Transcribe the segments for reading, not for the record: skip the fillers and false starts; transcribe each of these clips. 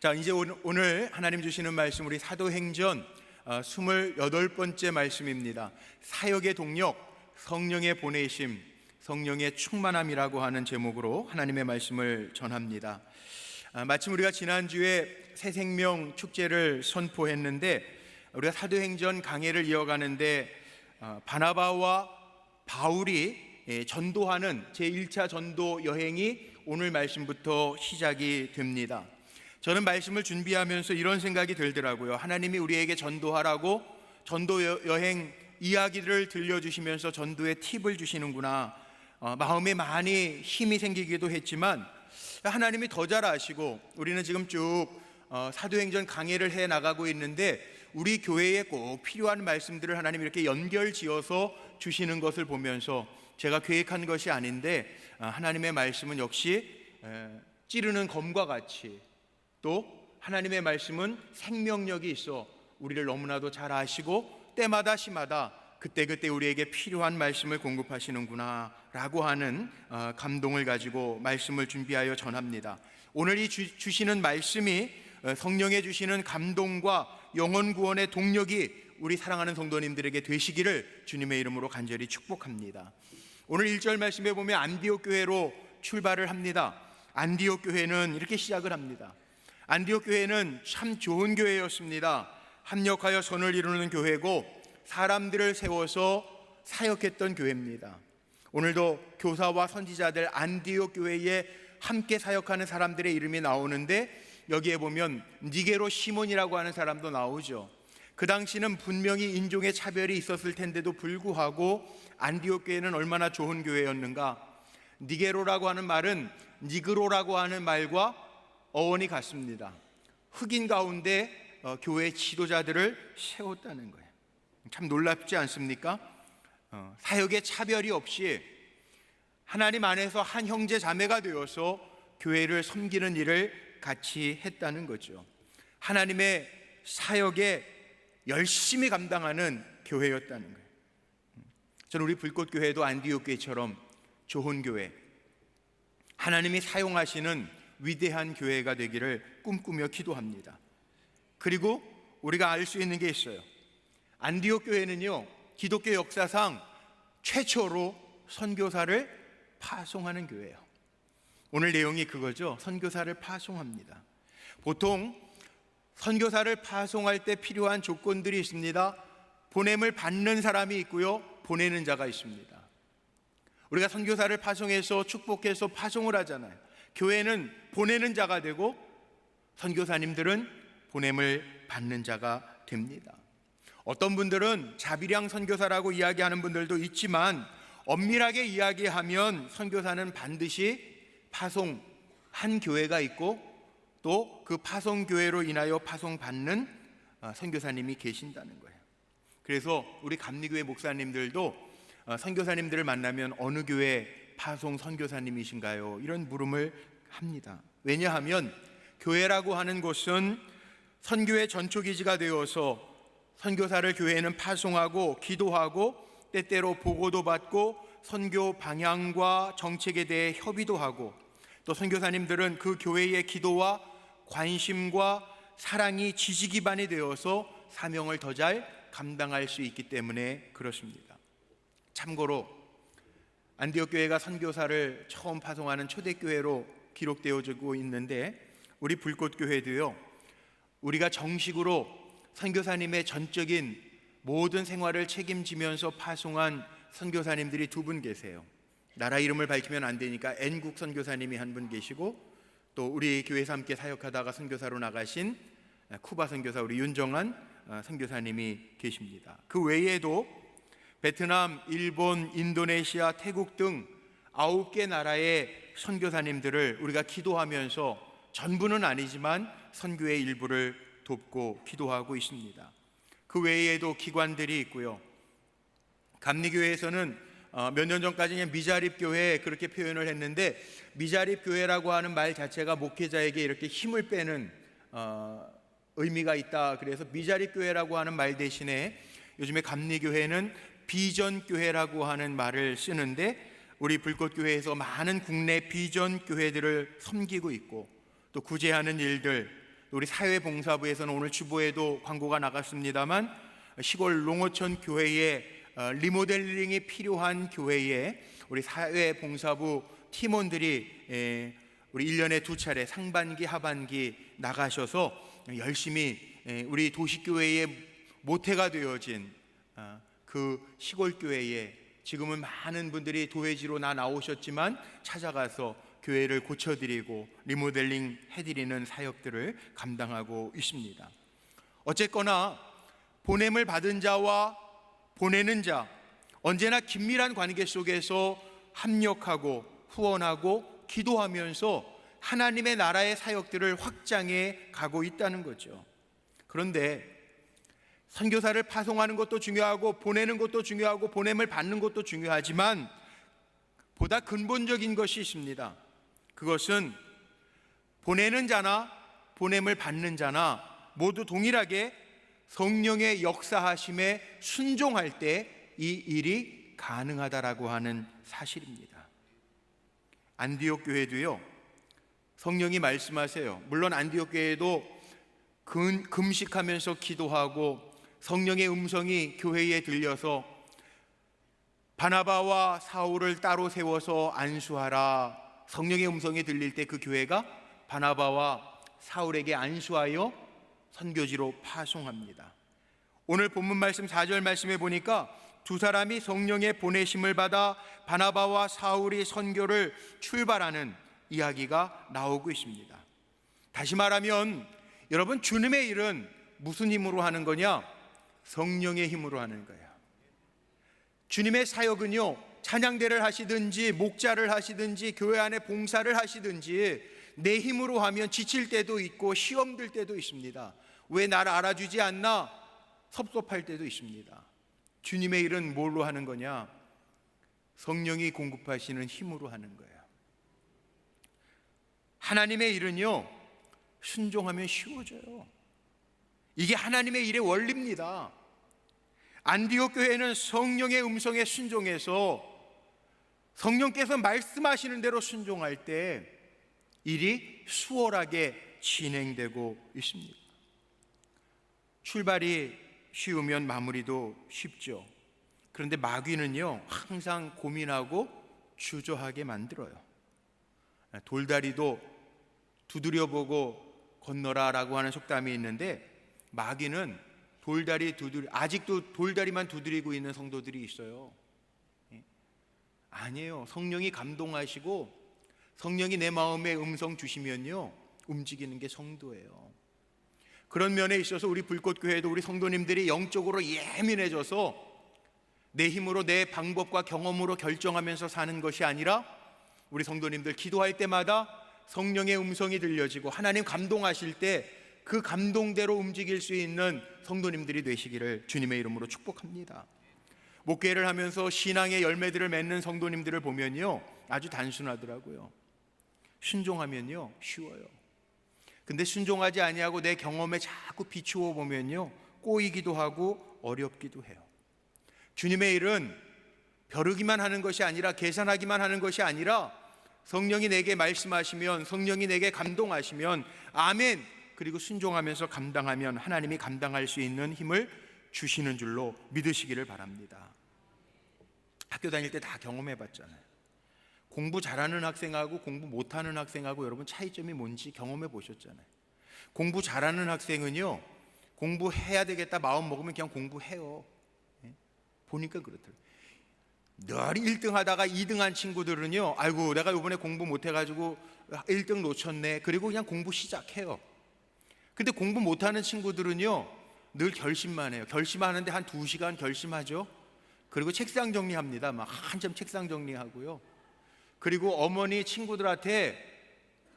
자, 이제 오늘 하나님 주시는 말씀, 우리 사도행전 28번째 말씀입니다. 사역의 동력, 성령의 보내심, 성령의 충만함이라고 하는 제목으로 하나님의 말씀을 전합니다. 마침 우리가 지난주에 새생명 축제를 선포했는데, 우리가 사도행전 강해를 이어가는데 바나바와 바울이 전도하는 제1차 전도 여행이 오늘 말씀부터 시작이 됩니다. 저는 말씀을 준비하면서 이런 생각이 들더라고요. 하나님이 우리에게 전도하라고 전도 여행 이야기를 들려주시면서 전도의 팁을 주시는구나. 마음에 많이 힘이 생기기도 했지만 하나님이 더 잘 아시고, 우리는 지금 쭉 사도행전 강해를 해 나가고 있는데 우리 교회에 꼭 필요한 말씀들을 하나님이 이렇게 연결지어서 주시는 것을 보면서 제가 계획한 것이 아닌데 하나님의 말씀은 역시 찌르는 검과 같이, 또 하나님의 말씀은 생명력이 있어 우리를 너무나도 잘 아시고 때마다 시마다 그때그때 우리에게 필요한 말씀을 공급하시는구나 라고 하는 감동을 가지고 말씀을 준비하여 전합니다. 오늘 이 주시는 말씀이 성령의 주시는 감동과 영혼 구원의 동력이 우리 사랑하는 성도님들에게 되시기를 주님의 이름으로 간절히 축복합니다. 오늘 1절 말씀에 보면 안디옥 교회로 출발을 합니다. 안디옥 교회는 이렇게 시작을 합니다. 안디옥 교회는 참 좋은 교회였습니다. 합력하여 선을 이루는 교회고 사람들을 세워서 사역했던 교회입니다. 오늘도 교사와 선지자들 안디옥 교회에 함께 사역하는 사람들의 이름이 나오는데, 여기에 보면 니게로 시몬이라고 하는 사람도 나오죠. 그 당시는 분명히 인종의 차별이 있었을 텐데도 불구하고 안디옥 교회는 얼마나 좋은 교회였는가. 니게로라고 하는 말은 니그로라고 하는 말과 어원이 같습니다. 흑인 가운데 교회 지도자들을 세웠다는 거예요. 참 놀랍지 않습니까? 사역의 차별이 없이 하나님 안에서 한 형제 자매가 되어서 교회를 섬기는 일을 같이 했다는 거죠. 하나님의 사역에 열심히 감당하는 교회였다는 거예요. 저는 우리 불꽃교회도 안디옥 교회처럼 좋은 교회, 하나님이 사용하시는 위대한 교회가 되기를 꿈꾸며 기도합니다. 그리고 우리가 알 수 있는 게 있어요. 안디옥 교회는요, 기독교 역사상 최초로 선교사를 파송하는 교회예요. 오늘 내용이 그거죠. 선교사를 파송합니다. 보통 선교사를 파송할 때 필요한 조건들이 있습니다. 보냄을 받는 사람이 있고요, 보내는 자가 있습니다. 우리가 선교사를 파송해서 축복해서 파송을 하잖아요. 교회는 보내는 자가 되고 선교사님들은 보냄을 받는 자가 됩니다. 어떤 분들은 자비량 선교사라고 이야기하는 분들도 있지만, 엄밀하게 이야기하면 선교사는 반드시 파송한 교회가 있고 또 그 파송교회로 인하여 파송받는 선교사님이 계신다는 거예요. 그래서 우리 감리교회 목사님들도 선교사님들을 만나면 어느 교회 파송 선교사님이신가요? 이런 물음을 합니다. 왜냐하면 교회라고 하는 곳은 선교의 전초기지가 되어서 선교사를 교회는 파송하고 기도하고 때때로 보고도 받고 선교 방향과 정책에 대해 협의도 하고, 또 선교사님들은 그 교회의 기도와 관심과 사랑이 지지 기반이 되어서 사명을 더 잘 감당할 수 있기 때문에 그렇습니다. 참고로 안디옥 교회가 선교사를 처음 파송하는 초대교회로 기록되어지고 있는데, 우리 불꽃교회도요, 우리가 정식으로 선교사님의 전적인 모든 생활을 책임지면서 파송한 선교사님들이 두 분 계세요. 나라 이름을 밝히면 안 되니까 N국 선교사님이 한 분 계시고, 또 우리 교회에서 함께 사역하다가 선교사로 나가신 쿠바 선교사 우리 윤정한 선교사님이 계십니다. 그 외에도 베트남, 일본, 인도네시아, 태국 등 9개 나라의 선교사님들을 우리가 기도하면서, 전부는 아니지만 선교의 일부를 돕고 기도하고 있습니다. 그 외에도 기관들이 있고요. 감리교회에서는 몇 년 전까지는 미자립교회 그렇게 표현을 했는데, 미자립교회라고 하는 말 자체가 목회자에게 이렇게 힘을 빼는 의미가 있다. 그래서 미자립교회라고 하는 말 대신에 요즘에 감리교회는 비전교회라고 하는 말을 쓰는데, 우리 불꽃교회에서 많은 국내 비전교회들을 섬기고 있고, 또 구제하는 일들, 우리 사회봉사부에서는 오늘 주보에도 광고가 나갔습니다만 시골 농어촌 교회에 리모델링이 필요한 교회에 우리 사회봉사부 팀원들이 우리 1년에 2차례 상반기 하반기 나가셔서 열심히 우리 도시교회의 모태가 되어진 그 시골교회에 지금은 많은 분들이 도회지로 나오셨지만 찾아가서 교회를 고쳐드리고 리모델링 해드리는 사역들을 감당하고 있습니다. 어쨌거나 보냄을 받은 자와 보내는 자, 언제나 긴밀한 관계 속에서 합력하고 후원하고 기도하면서 하나님의 나라의 사역들을 확장해 가고 있다는 거죠. 그런데 선교사를 파송하는 것도 중요하고 보내는 것도 중요하고 보냄을 받는 것도 중요하지만 보다 근본적인 것이 있습니다. 그것은 보내는 자나 보냄을 받는 자나 모두 동일하게 성령의 역사하심에 순종할 때 이 일이 가능하다라고 하는 사실입니다. 안디옥 교회도요, 성령이 말씀하세요. 물론 안디옥 교회도 금식하면서 기도하고 성령의 음성이 교회에 들려서 바나바와 사울을 따로 세워서 안수하라. 성령의 음성이 들릴 때 그 교회가 바나바와 사울에게 안수하여 선교지로 파송합니다. 오늘 본문 말씀 4절 말씀에 보니까 두 사람이 성령의 보내심을 받아 바나바와 사울이 선교를 출발하는 이야기가 나오고 있습니다. 다시 말하면 여러분, 주님의 일은 무슨 힘으로 하는 거냐? 성령의 힘으로 하는 거예요. 주님의 사역은요, 찬양대를 하시든지 목자를 하시든지 교회 안에 봉사를 하시든지 내 힘으로 하면 지칠 때도 있고 시험 들 때도 있습니다. 왜 나를 알아주지 않나? 섭섭할 때도 있습니다. 주님의 일은 뭘로 하는 거냐? 성령이 공급하시는 힘으로 하는 거예요. 하나님의 일은요, 순종하면 쉬워져요. 이게 하나님의 일의 원리입니다. 안디옥 교회는 성령의 음성에 순종해서 성령께서 말씀하시는 대로 순종할 때 일이 수월하게 진행되고 있습니다. 출발이 쉬우면 마무리도 쉽죠. 그런데 마귀는요, 항상 고민하고 주저하게 만들어요. 돌다리도 두드려보고 건너라라고 하는 속담이 있는데, 마귀는 아직도 돌다리만 두드리고 있는 성도들이 있어요. 아니에요. 성령이 감동하시고 성령이 내 마음에 음성 주시면요, 움직이는 게 성도예요. 그런 면에 있어서 우리 불꽃교회도 우리 성도님들이 영적으로 예민해져서 내 힘으로 내 방법과 경험으로 결정하면서 사는 것이 아니라 우리 성도님들 기도할 때마다 성령의 음성이 들려지고 하나님 감동하실 때 그 감동대로 움직일 수 있는 성도님들이 되시기를 주님의 이름으로 축복합니다. 목회를 하면서 신앙의 열매들을 맺는 성도님들을 보면요, 아주 단순하더라고요. 순종하면요, 쉬워요. 근데 순종하지 아니하고 내 경험에 자꾸 비추어 보면요, 꼬이기도 하고 어렵기도 해요. 주님의 일은 벼르기만 하는 것이 아니라, 계산하기만 하는 것이 아니라, 성령이 내게 말씀하시면, 성령이 내게 감동하시면 아멘, 그리고 순종하면서 감당하면 하나님이 감당할 수 있는 힘을 주시는 줄로 믿으시기를 바랍니다. 학교 다닐 때 다 경험해 봤잖아요. 공부 잘하는 학생하고 공부 못하는 학생하고 여러분 차이점이 뭔지 경험해 보셨잖아요. 공부 잘하는 학생은요, 공부해야 되겠다 마음 먹으면 그냥 공부해요. 보니까 그렇더라고요. 늘 1등 하다가 2등 한 친구들은요, 아이고 내가 이번에 공부 못해가지고 1등 놓쳤네, 그리고 그냥 공부 시작해요. 근데 공부 못하는 친구들은요, 늘 결심만 해요. 결심하는데 한 2시간 결심하죠. 그리고 책상 정리합니다. 막 한참 책상 정리하고요. 그리고 어머니 친구들한테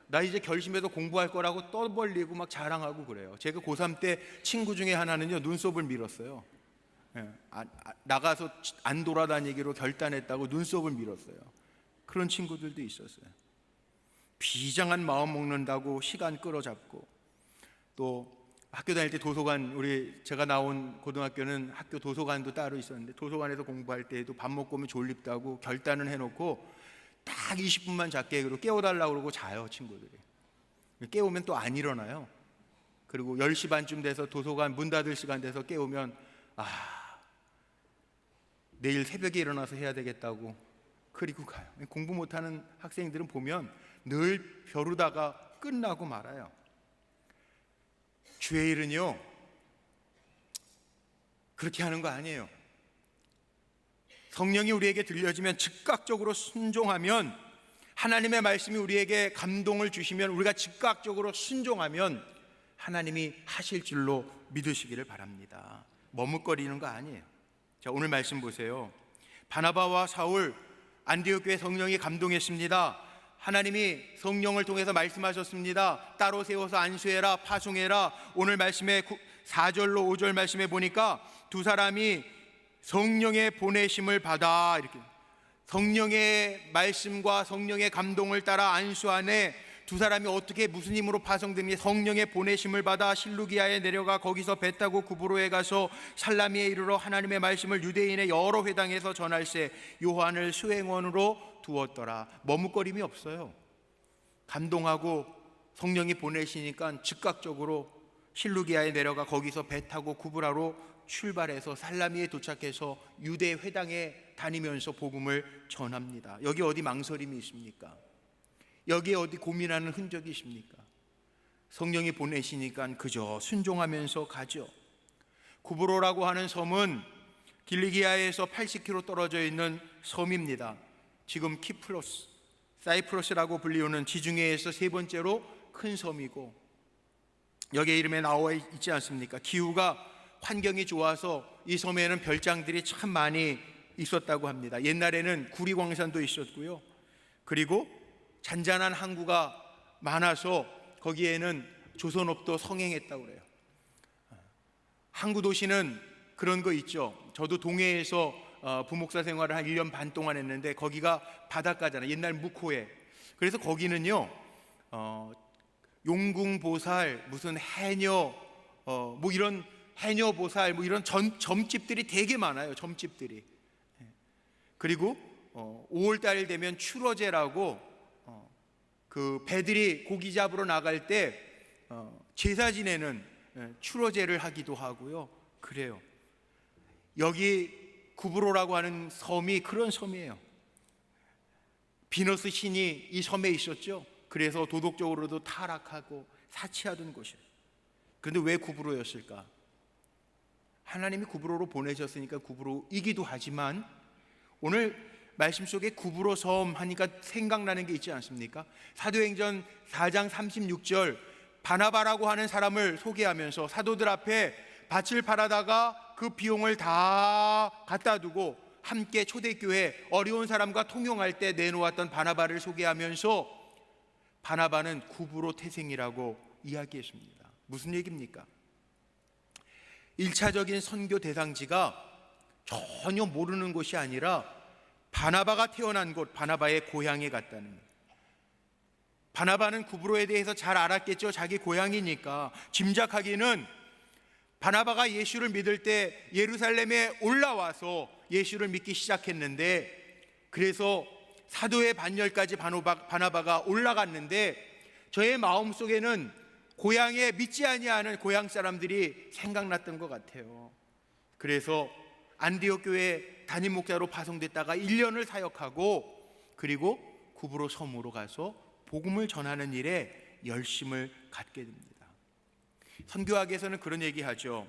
나 이제 결심해서 공부할 거라고 떠벌리고 막 자랑하고 그래요. 제가 고3 때 친구 중에 하나는요, 눈썹을 밀었어요. 나가서 안 돌아다니기로 결단했다고 눈썹을 밀었어요. 그런 친구들도 있었어요. 비장한 마음 먹는다고 시간 끌어잡고, 또 학교 다닐 때 도서관, 제가 나온 고등학교는 학교 도서관도 따로 있었는데 도서관에서 공부할 때에도 밥 먹고 오면 졸립다고 결단을 해놓고 딱 20분만 잤게 그러고 깨워달라고 그러고 자요, 친구들이. 깨우면 또 안 일어나요. 그리고 10시 반쯤 돼서 도서관 문 닫을 시간 돼서 깨우면 내일 새벽에 일어나서 해야 되겠다고 그리고 가요. 공부 못하는 학생들은 보면 늘 벼르다가 끝나고 말아요. 주의 일은요 그렇게 하는 거 아니에요. 성령이 우리에게 들려지면 즉각적으로 순종하면, 하나님의 말씀이 우리에게 감동을 주시면 우리가 즉각적으로 순종하면 하나님이 하실 줄로 믿으시기를 바랍니다. 머뭇거리는 거 아니에요. 자, 오늘 말씀 보세요. 바나바와 사울, 안디옥 교회 성령이 감동했습니다. 하나님이 성령을 통해서 말씀하셨습니다. 따로 세워서 안수해라, 파송해라. 오늘 말씀에 4절로 5절 말씀에 보니까 두 사람이 성령의 보내심을 받아, 이렇게 성령의 말씀과 성령의 감동을 따라 안수 안에 두 사람이 어떻게 무슨 힘으로 파송되니 성령의 보내심을 받아 실루기아에 내려가 거기서 배 타고 구브로에 가서 살라미에 이르러 하나님의 말씀을 유대인의 여러 회당에서 전할세 요한을 수행원으로 두었더라. 머뭇거림이 없어요. 감동하고 성령이 보내시니까 즉각적으로 실루기아에 내려가 거기서 배 타고 구브라로 출발해서 살라미에 도착해서 유대 회당에 다니면서 복음을 전합니다. 여기 어디 망설임이 있습니까? 여기에 어디 고민하는 흔적이 있습니까? 성령이 보내시니까 그저 순종하면서 가죠. 구브로라고 하는 섬은 길리기아에서 80km 떨어져 있는 섬입니다. 지금 키프로스, 사이프러스라고 불리우는 지중해에서 세 번째로 큰 섬이고, 여기에 이름에 나와 있지 않습니까? 기후가 환경이 좋아서 이 섬에는 별장들이 참 많이 있었다고 합니다. 옛날에는 구리광산도 있었고요. 그리고 잔잔한 항구가 많아서 거기에는 조선업도 성행했다고 그래요. 항구 도시는 그런 거 있죠. 저도 동해에서 부목사 생활을 한 1년 반 동안 했는데 거기가 바닷가잖아요. 옛날 묵호에. 그래서 거기는요 용궁보살, 무슨 해녀, 뭐 이런 해녀보살, 뭐 이런 점집들이 되게 많아요. 점집들이. 그리고 5월달 되면 추러제라고 그 배들이 고기 잡으러 나갈 때 제사 지내는 추러제를 하기도 하고요. 그래요. 여기 구브로라고 하는 섬이 그런 섬이에요. 비너스 신이 이 섬에 있었죠. 그래서 도덕적으로도 타락하고 사치하던 곳이에요. 그런데 왜 구브로였을까? 하나님이 구브로로 보내셨으니까 구브로이기도 하지만, 오늘 말씀 속에 구브로 섬 하니까 생각나는 게 있지 않습니까? 사도행전 4장 36절, 바나바라고 하는 사람을 소개하면서 사도들 앞에 밭을 팔아다가 그 비용을 다 갖다 두고 함께 초대교회 어려운 사람과 통용할 때 내놓았던 바나바를 소개하면서 바나바는 구브로 태생이라고 이야기했습니다. 무슨 얘기입니까? 1차적인 선교 대상지가 전혀 모르는 곳이 아니라 바나바가 태어난 곳, 바나바의 고향에 갔다는 거예요. 바나바는 구브로에 대해서 잘 알았겠죠. 자기 고향이니까. 짐작하기는 바나바가 예수를 믿을 때 예루살렘에 올라와서 예수를 믿기 시작했는데, 그래서 사도의 반열까지 바나바가 올라갔는데 저의 마음속에는 고향에 믿지 아니하는 고향 사람들이 생각났던 것 같아요. 그래서 안디옥 교회 담임 목사로 파송됐다가 1년을 사역하고, 그리고 구브로 섬으로 가서 복음을 전하는 일에 열심을 갖게 됩니다. 선교학에서는 그런 얘기하죠.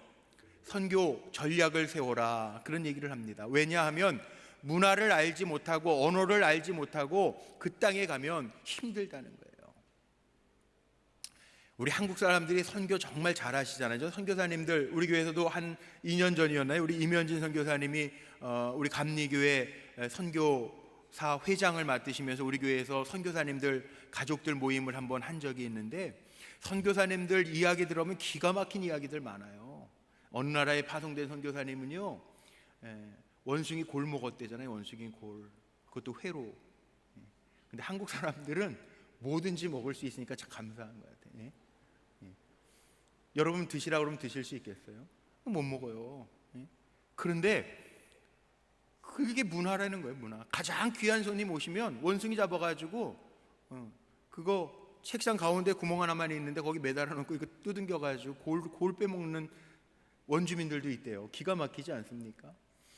선교 전략을 세워라, 그런 얘기를 합니다. 왜냐하면 문화를 알지 못하고 언어를 알지 못하고 그 땅에 가면 힘들다는 거예요. 우리 한국 사람들이 선교 정말 잘하시잖아요. 선교사님들, 우리 교회에서도 한 2년 전이었나요? 우리 임현진 선교사님이 우리 감리교회 선교사 회장을 맡으시면서 우리 교회에서 선교사님들 가족들 모임을 한번 한 적이 있는데, 선교사님들 이야기 들어보면 기가 막힌 이야기들 많아요. 어느 나라에 파송된 선교사님은요, 원숭이 골 먹었대잖아요. 원숭이 골, 그것도 회로. 근데 한국 사람들은 뭐든지 먹을 수 있으니까 참 감사한 것 같아요. 여러분 드시라고 그러면 드실 수 있겠어요? 못 먹어요. 그런데 그게 문화라는 거예요. 문화. 가장 귀한 손님 오시면 원숭이 잡아가지고 그거 책상 가운데 구멍 하나만 있는데 거기 매달아 놓고 이거 두둥겨가지고 골 빼먹는 원주민들도 있대요. 기가 막히지 않습니까?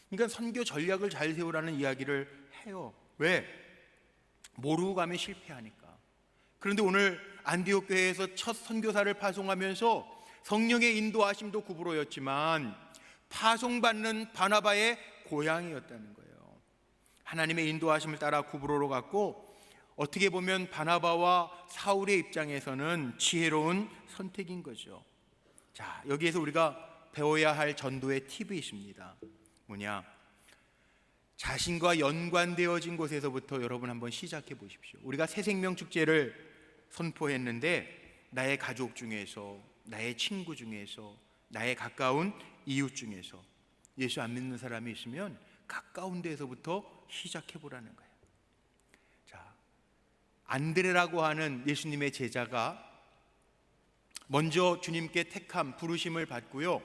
그러니까 선교 전략을 잘 세우라는 이야기를 해요. 왜? 모르고 가면 실패하니까. 그런데 오늘 안디옥 교회에서 첫 선교사를 파송하면서 성령의 인도하심도 구브로였지만 파송받는 바나바의 고향이었다는 거예요. 하나님의 인도하심을 따라 구브로로 갔고, 어떻게 보면 바나바와 사울의 입장에서는 지혜로운 선택인 거죠. 자, 여기에서 우리가 배워야 할 전도의 팁이 있습니다. 뭐냐? 자신과 연관되어진 곳에서부터 여러분 한번 시작해 보십시오. 우리가 새생명 축제를 선포했는데 나의 가족 중에서, 나의 친구 중에서, 나의 가까운 이웃 중에서 예수 안 믿는 사람이 있으면 가까운 데에서부터 시작해 보라는 거예요. 자, 안드레라고 하는 예수님의 제자가 먼저 주님께 택함, 부르심을 받고요,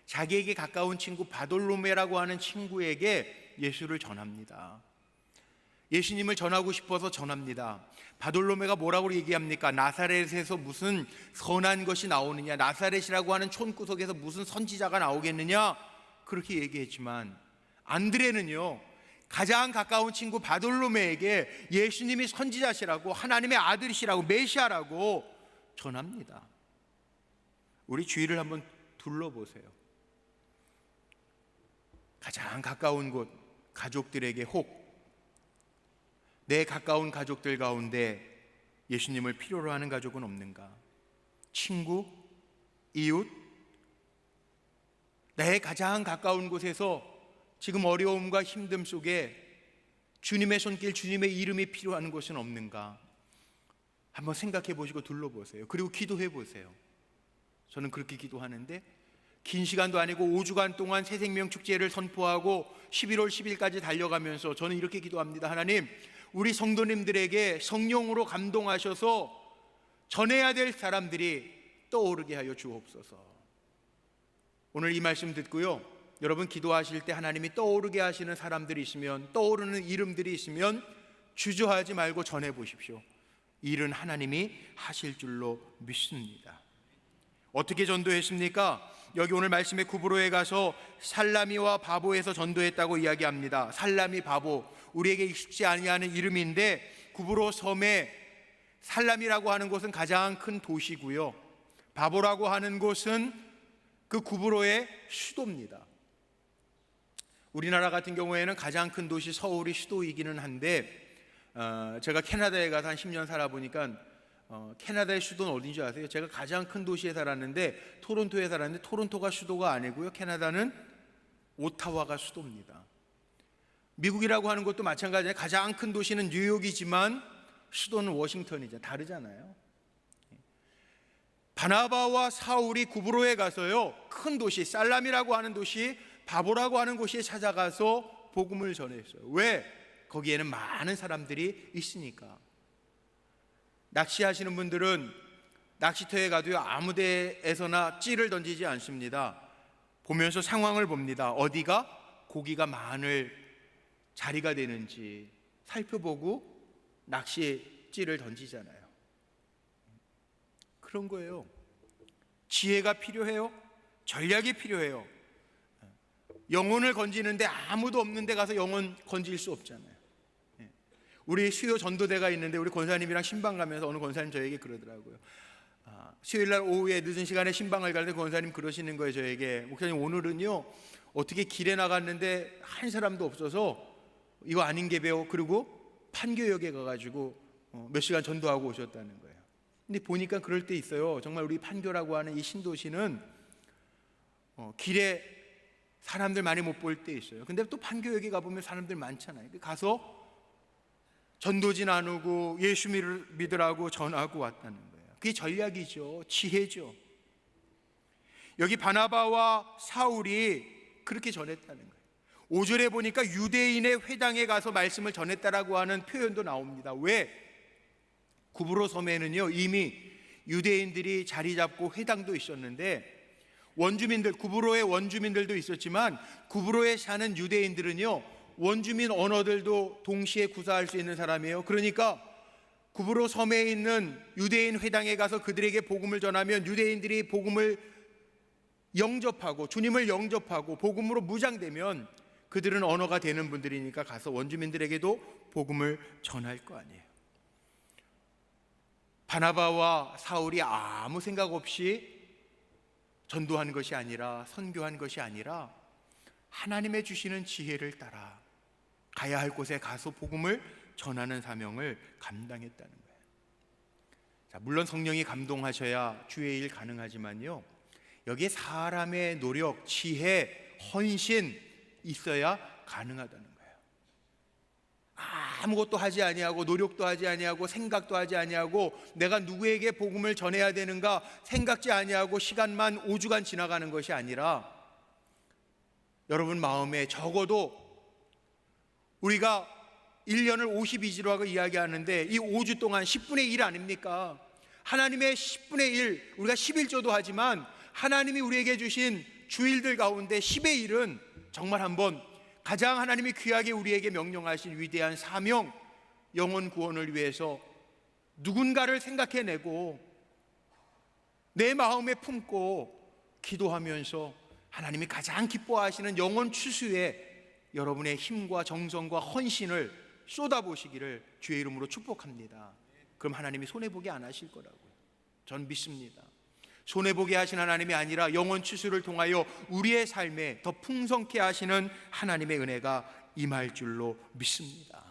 자기에게 가까운 친구 바돌로메라고 하는 친구에게 예수를 전합니다. 예수님을 전하고 싶어서 전합니다. 바돌로메가 뭐라고 얘기합니까? 나사렛에서 무슨 선한 것이 나오느냐, 나사렛이라고 하는 촌구석에서 무슨 선지자가 나오겠느냐, 그렇게 얘기했지만 안드레는요, 가장 가까운 친구 바돌로메에게 예수님이 선지자시라고, 하나님의 아들이시라고, 메시아라고 전합니다. 우리 주위를 한번 둘러보세요. 가장 가까운 곳, 가족들에게 혹 내 가까운 가족들 가운데 예수님을 필요로 하는 가족은 없는가? 친구, 이웃, 내 가장 가까운 곳에서 지금 어려움과 힘듦 속에 주님의 손길, 주님의 이름이 필요한 곳은 없는가? 한번 생각해 보시고 둘러보세요. 그리고 기도해 보세요. 저는 그렇게 기도하는데, 긴 시간도 아니고 5주간 동안 새생명 축제를 선포하고 11월 10일까지 달려가면서 저는 이렇게 기도합니다. 하나님, 우리 성도님들에게 성령으로 감동하셔서 전해야 될 사람들이 떠오르게 하여 주옵소서. 오늘 이 말씀 듣고요, 여러분 기도하실 때 하나님이 떠오르게 하시는 사람들이 있으면, 떠오르는 이름들이 있으면 주저하지 말고 전해 보십시오. 일은 하나님이 하실 줄로 믿습니다. 어떻게 전도했습니까? 여기 오늘 말씀에 구브로에 가서 살라미와 바보에서 전도했다고 이야기합니다. 살라미, 바보, 우리에게 익숙지 아니하는 이름인데, 구브로 섬에 살라미라고 하는 곳은 가장 큰 도시고요, 바보라고 하는 곳은 그 구브로의 수도입니다. 우리나라 같은 경우에는 가장 큰 도시 서울이 수도이기는 한데, 제가 캐나다에 가서 한 10년 살아보니까 캐나다의 수도는 어딘지 아세요? 제가 가장 큰 도시에 살았는데, 토론토에 살았는데, 토론토가 수도가 아니고요, 캐나다는 오타와가 수도입니다. 미국이라고 하는 것도 마찬가지예요. 가장 큰 도시는 뉴욕이지만 수도는 워싱턴이죠. 다르잖아요. 바나바와 사울이 구브로에 가서요, 큰 도시 살람이라고 하는 도시, 바보라고 하는 곳에 찾아가서 복음을 전했어요. 왜? 거기에는 많은 사람들이 있으니까. 낚시하시는 분들은 낚시터에 가도요, 아무 데에서나 찌를 던지지 않습니다. 보면서 상황을 봅니다. 어디가 고기가 많을 자리가 되는지 살펴보고 낚시에 찌를 던지잖아요. 그런 거예요. 지혜가 필요해요. 전략이 필요해요. 영혼을 건지는데 아무도 없는 데 가서 영혼 건질 수 없잖아요. 우리 수요 전도대가 있는데, 우리 권사님이랑 신방 가면서 어느 권사님 저에게 그러더라고요. 수요일날 오후에 늦은 시간에 신방을 갈 때 권사님 그러시는 거예요. 저에게, 목사님 오늘은요 어떻게 길에 나갔는데 한 사람도 없어서 이거 아닌 게 배워. 그리고 판교역에 가가지고 몇 시간 전도하고 오셨다는 거예요. 근데 보니까 그럴 때 있어요. 정말 우리 판교라고 하는 이 신도시는 길에 사람들 많이 못 볼 때 있어요. 근데 또 판교역에 가보면 사람들 많잖아요. 가서 전도지 나누고 예수 믿으라고 전하고 왔다는 거예요. 그게 전략이죠. 지혜죠. 여기 바나바와 사울이 그렇게 전했다는 거예요. 5절에 보니까 유대인의 회당에 가서 말씀을 전했다라고 하는 표현도 나옵니다. 왜? 구브로 섬에는요 이미 유대인들이 자리 잡고 회당도 있었는데, 원주민들, 구브로의 원주민들도 있었지만 구브로에 사는 유대인들은요 원주민 언어들도 동시에 구사할 수 있는 사람이에요. 그러니까 구브로 섬에 있는 유대인 회당에 가서 그들에게 복음을 전하면 유대인들이 복음을 영접하고 주님을 영접하고 복음으로 무장되면 그들은 언어가 되는 분들이니까 가서 원주민들에게도 복음을 전할 거 아니에요. 바나바와 사울이 아무 생각 없이 전도한 것이 아니라 선교한 것이 아니라 하나님의 주시는 지혜를 따라 가야 할 곳에 가서 복음을 전하는 사명을 감당했다는 거예요. 자, 물론 성령이 감동하셔야 주의 일 가능하지만요, 여기에 사람의 노력, 지혜, 헌신 있어야 가능하다는 거예요. 아무것도 하지 아니하고 노력도 하지 아니하고 생각도 하지 아니하고 내가 누구에게 복음을 전해야 되는가 생각지 아니하고 시간만 5주간 지나가는 것이 아니라 여러분 마음에 적어도 우리가 1년을 52주로 하고 이야기하는데 이 5주 동안 10분의 1 아닙니까? 하나님의 10분의 1, 우리가 11조도 하지만 하나님이 우리에게 주신 주일들 가운데 10의 1은 정말 한번 가장 하나님이 귀하게 우리에게 명령하신 위대한 사명, 영혼 구원을 위해서 누군가를 생각해내고 내 마음에 품고 기도하면서 하나님이 가장 기뻐하시는 영혼 추수에 여러분의 힘과 정성과 헌신을 쏟아보시기를 주의 이름으로 축복합니다. 그럼 하나님이 손해보게 안 하실 거라고요. 전 믿습니다. 손해보게 하신 하나님이 아니라 영혼 추수를 통하여 우리의 삶에 더 풍성케 하시는 하나님의 은혜가 임할 줄로 믿습니다.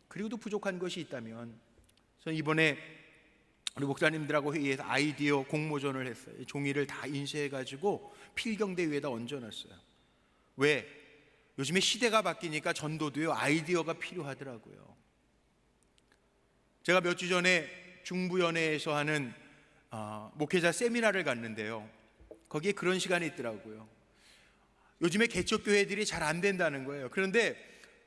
그리고 또 부족한 것이 있다면, 저는 이번에 우리 목사님들하고 회의에서 아이디어 공모전을 했어요. 종이를 다 인쇄해가지고 필경대 위에다 얹어놨어요. 왜? 요즘에 시대가 바뀌니까 전도도요 아이디어가 필요하더라고요. 제가 몇 주 전에 중부연회에서 하는 목회자 세미나를 갔는데요, 거기에 그런 시간이 있더라고요. 요즘에 개척교회들이 잘 안 된다는 거예요. 그런데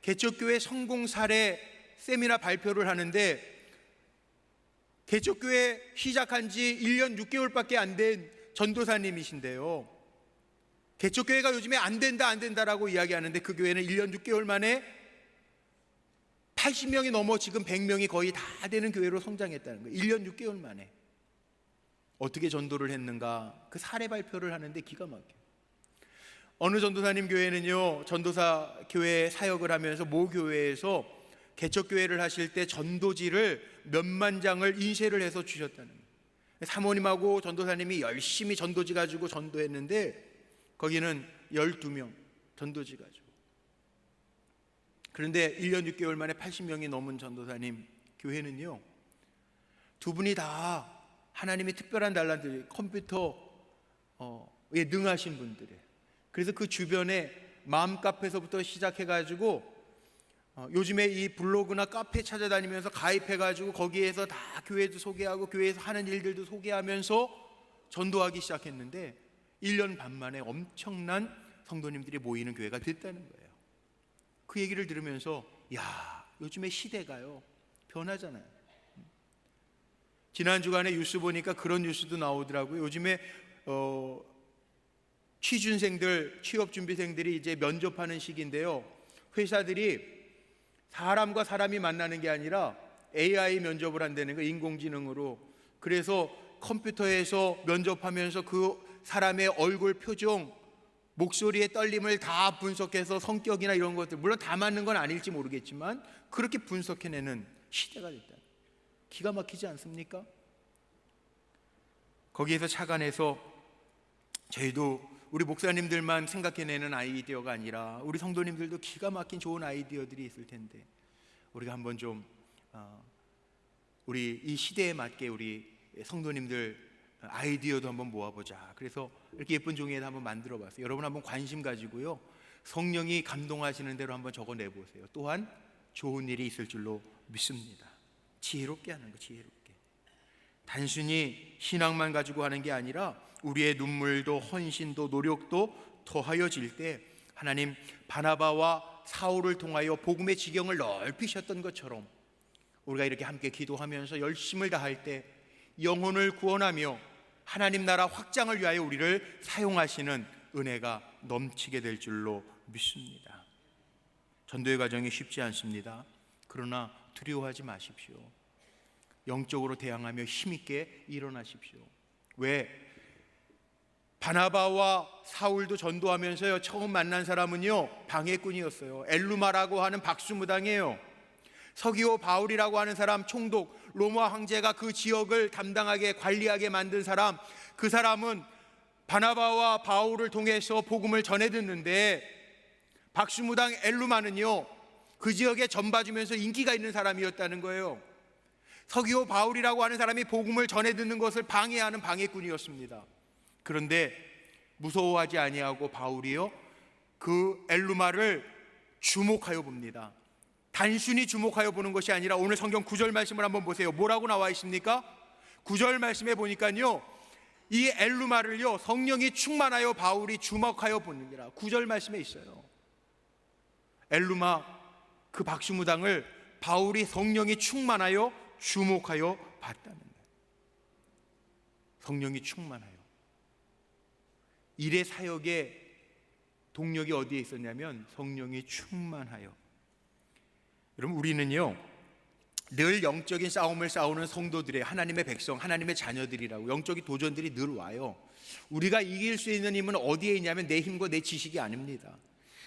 개척교회 성공 사례 세미나 발표를 하는데 개척교회 시작한 지 1년 6개월밖에 안 된 전도사님이신데요, 개척교회가 요즘에 안 된다라고 이야기하는데 그 교회는 1년 6개월 만에 80명이 넘어 지금 100명이 거의 다 되는 교회로 성장했다는 거예요. 1년 6개월 만에. 어떻게 전도를 했는가, 그 사례 발표를 하는데 기가 막혀요. 어느 전도사님 교회는요, 전도사 교회 사역을 하면서 모 교회에서 개척교회를 하실 때 전도지를 몇만 장을 인쇄를 해서 주셨다는 거예요. 사모님하고 전도사님이 열심히 전도지 가지고 전도했는데 거기는 12명 전도지 가지고. 그런데 1년 6개월 만에 80명이 넘은 전도사님 교회는요, 두 분이 다 하나님의 특별한 달란트, 컴퓨터에 능하신 분들이에요. 그래서 그 주변에 맘카페에서부터 시작해가지고 요즘에 이 블로그나 카페 찾아다니면서 가입해가지고 거기에서 다 교회도 소개하고 교회에서 하는 일들도 소개하면서 전도하기 시작했는데 1년 반 만에 엄청난 성도님들이 모이는 교회가 됐다는 거예요. 그 얘기를 들으면서 야, 요즘에 시대가요 변하잖아요. 지난 주간에 뉴스 보니까 그런 뉴스도 나오더라고요. 요즘에 취준생들, 취업준비생들이 이제 면접하는 시기인데요, 회사들이 사람과 사람이 만나는 게 아니라 AI 면접을 한다는 거예요, 인공지능으로. 그래서 컴퓨터에서 면접하면서 그 사람의 얼굴 표정, 목소리의 떨림을 다 분석해서 성격이나 이런 것들, 물론 다 맞는 건 아닐지 모르겠지만 그렇게 분석해내는 시대가 됐다. 기가 막히지 않습니까? 거기에서 착안해서 저희도 우리 목사님들만 생각해내는 아이디어가 아니라 우리 성도님들도 기가 막힌 좋은 아이디어들이 있을 텐데 우리가 한번 좀 우리 이 시대에 맞게 우리 성도님들 아이디어도 한번 모아보자. 그래서 이렇게 예쁜 종이에다 한번 만들어봤어요. 여러분 한번 관심 가지고요, 성령이 감동하시는 대로 한번 적어내보세요. 또한 좋은 일이 있을 줄로 믿습니다. 지혜롭게 하는 거, 지혜롭게. 단순히 신앙만 가지고 하는 게 아니라 우리의 눈물도 헌신도 노력도 더하여질 때 하나님 바나바와 사울을 통하여 복음의 지경을 넓히셨던 것처럼 우리가 이렇게 함께 기도하면서 열심을 다할 때 영혼을 구원하며 하나님 나라 확장을 위하여 우리를 사용하시는 은혜가 넘치게 될 줄로 믿습니다. 전도의 과정이 쉽지 않습니다. 그러나 두려워하지 마십시오. 영적으로 대항하며 힘있게 일어나십시오. 왜? 바나바와 사울도 전도하면서요, 처음 만난 사람은요, 방해꾼이었어요. 엘루마라고 하는 박수무당이에요. 서기오 바울이라고 하는 사람, 총독, 로마 황제가 그 지역을 담당하게 관리하게 만든 사람, 그 사람은 바나바와 바울을 통해서 복음을 전해 듣는데, 박수무당 엘루마는요, 그 지역에 전봐주면서 인기가 있는 사람이었다는 거예요. 서기오 바울이라고 하는 사람이 복음을 전해 듣는 것을 방해하는 방해꾼이었습니다. 그런데 무서워하지 아니하고 바울이요, 그 엘루마를 주목하여 봅니다. 단순히 주목하여 보는 것이 아니라 오늘 성경 9절 말씀을 한번 보세요. 뭐라고 나와 있습니까? 9절 말씀에 보니까요, 이 엘루마를요, 성령이 충만하여 바울이 주목하여 보느니라. 9절 말씀에 있어요. 엘루마, 그 박수무당을 바울이 성령이 충만하여 주목하여 봤다는 거예요. 성령이 충만하여. 일의 사역의 동력이 어디에 있었냐면 성령이 충만하여. 여러분, 우리는요, 늘 영적인 싸움을 싸우는 성도들의, 하나님의 백성, 하나님의 자녀들이라고, 영적인 도전들이 늘 와요. 우리가 이길 수 있는 힘은 어디에 있냐면 내 힘과 내 지식이 아닙니다.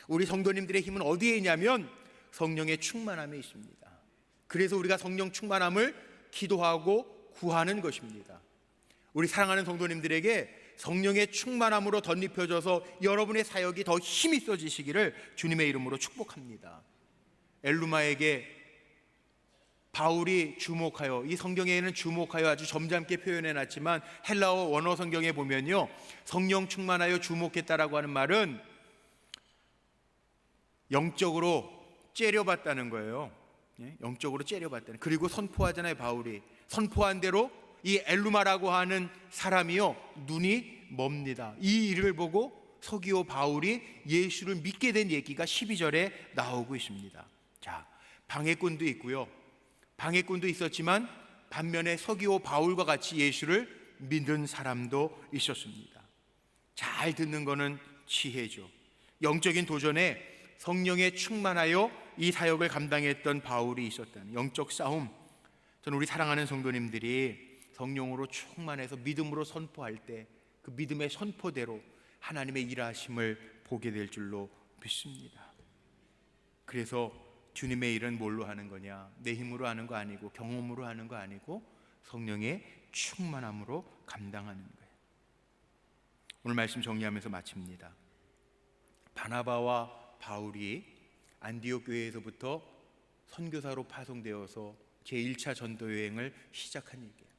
우리 성도님들의 힘은 어디에 있냐면 성령의 충만함에 있습니다. 그래서 우리가 성령 충만함을 기도하고 구하는 것입니다. 우리 사랑하는 성도님들에게 성령의 충만함으로 덧입혀져서 여러분의 사역이 더 힘이 있어지시기를 주님의 이름으로 축복합니다. 엘루마에게 바울이 주목하여, 이 성경에는 주목하여 아주 점잖게 표현해놨지만 헬라어 원어 성경에 보면요, 성령 충만하여 주목했다라고 하는 말은 영적으로 째려봤다는 거예요. 영적으로 째려봤다는. 그리고 선포하잖아요. 바울이 선포한 대로 이 엘루마라고 하는 사람이요, 눈이 멉니다. 이 일을 보고 서기오 바울이 예수를 믿게 된 얘기가 12절에 나오고 있습니다. 자, 방해꾼도 있고요, 방해꾼도 있었지만 반면에 서기오 바울과 같이 예수를 믿는 사람도 있었습니다. 잘 듣는 거는 지혜죠. 영적인 도전에 성령에 충만하여 이 사역을 감당했던 바울이 있었다는 영적 싸움. 저는 우리 사랑하는 성도님들이 성령으로 충만해서 믿음으로 선포할 때 그 믿음의 선포대로 하나님의 일하심을 보게 될 줄로 믿습니다. 그래서 주님의 일은 뭘로 하는 거냐? 내 힘으로 하는 거 아니고, 경험으로 하는 거 아니고, 성령의 충만함으로 감당하는 거예요. 오늘 말씀 정리하면서 마칩니다. 바나바와 바울이 안디옥 교회에서부터 선교사로 파송되어서 제1차 전도 여행을 시작한 얘기예요.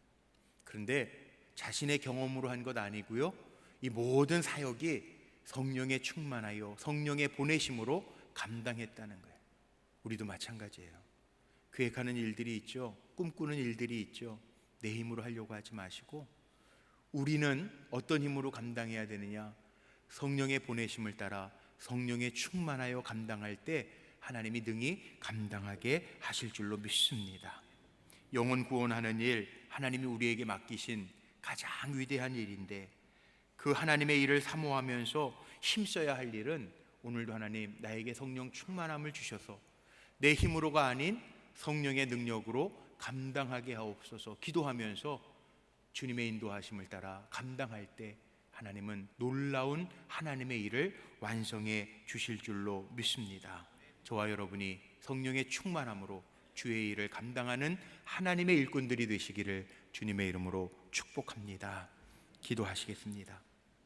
그런데 자신의 경험으로 한 것 아니고요, 이 모든 사역이 성령에 충만하여 성령의 보내심으로 감당했다는 거예요. 우리도 마찬가지예요. 계획하는 일들이 있죠. 꿈꾸는 일들이 있죠. 내 힘으로 하려고 하지 마시고, 우리는 어떤 힘으로 감당해야 되느냐? 성령의 보내심을 따라 성령에 충만하여 감당할 때 하나님이 능히 감당하게 하실 줄로 믿습니다. 영혼 구원하는 일, 하나님이 우리에게 맡기신 가장 위대한 일인데, 그 하나님의 일을 사모하면서 힘써야 할 일은 오늘도 하나님 나에게 성령 충만함을 주셔서 내 힘으로가 아닌 성령의 능력으로 감당하게 하옵소서 기도하면서 주님의 인도하심을 따라 감당할 때 하나님은 놀라운 하나님의 일을 완성해 주실 줄로 믿습니다. 저와 여러분이 성령의 충만함으로 주의 일을 감당하는 하나님의 일꾼들이 되시기를 주님의 이름으로 축복합니다. 기도하시겠습니다.